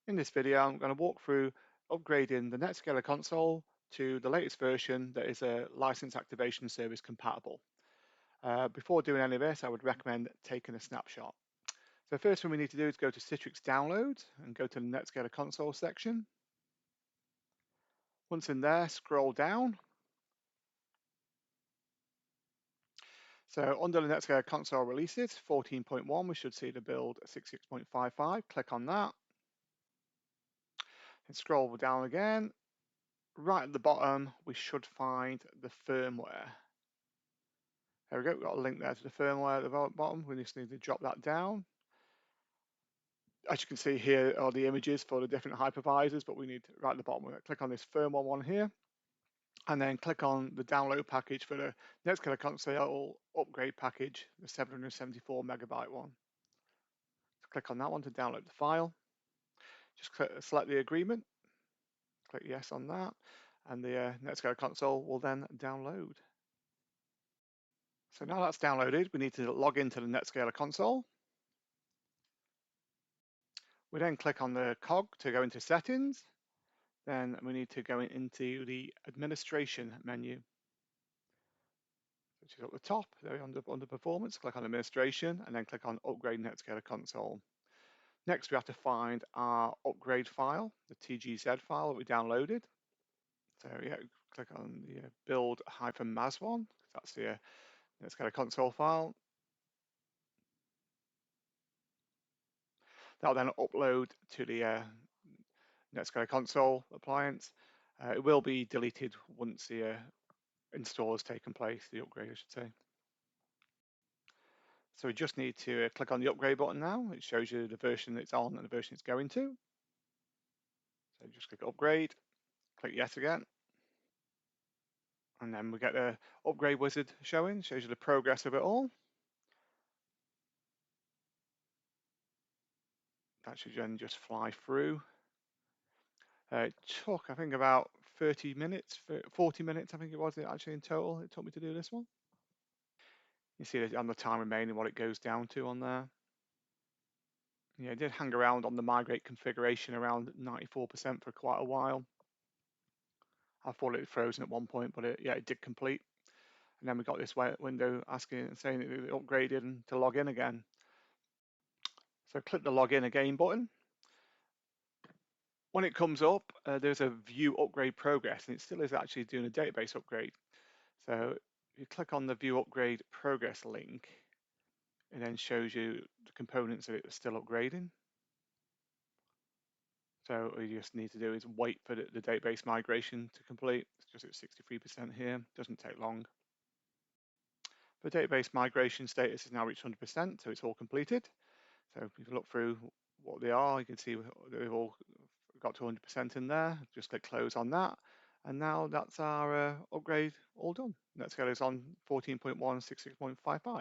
In this video, I'm going to walk through upgrading the NetScaler console to the latest version that is a license activation service compatible. Before doing any of this, I would recommend taking a snapshot. So first thing we need to do is go to Citrix Downloads and go to the NetScaler Console section. Once in there, scroll down. So under the NetScaler Console releases, 14.1, we should see the build 66.55. Click on that. And scroll down again. Right at the bottom, we should find the firmware. There we go, we've got a link there to the firmware at the bottom. We just need to drop that down. As you can see, here are the images for the different hypervisors, but we need to, right at the bottom, we're going to click on this firmware one here, and then click on the download package for the NetScaler Console upgrade package, the 774 megabyte one. So click on that one to download the file. Just select the agreement, click yes on that, and the NetScaler Console will then download. So now that's downloaded, we need to log into the NetScaler Console. We then click on the cog to go into settings. Then we need to go into the administration menu, which is at the top, there under performance. Click on administration and then click on upgrade NetScaler console. Next, we have to find our upgrade file, the TGZ file that we downloaded. So yeah, click on the build-mas one, that's the NetScaler console file. That'll then upload to the NetScaler console appliance. It will be deleted once the install has taken place, the upgrade I should say. So we just need to click on the upgrade button now. It shows you the version it's on and the version it's going to. So just click upgrade, click yes again. And then we get the upgrade wizard showing, shows you the progress of it all. That should then just fly through. It took, I think, about 30 minutes, 40 minutes, I think it was actually in total. It took me to do this one. You see on the time remaining what it goes down to on there. Yeah, it did hang around on the migrate configuration around 94% for quite a while. I thought it was frozen at one point, but it did complete. And then we got this window asking, saying it upgraded and to log in again. So click the login again button. When it comes up, there's a view upgrade progress, and it still is actually doing a database upgrade. So if you click on the view upgrade progress link, it then shows you the components that it was still upgrading. So all you just need to do is wait for the database migration to complete. It's just at 63% here, doesn't take long. The database migration status has now reached 100%, so it's all completed. So if you look through what they are, you can see they've all got to 100% in there. Just click close on that. And now that's our upgrade all done. NetScaler is on 14.1, 66.55.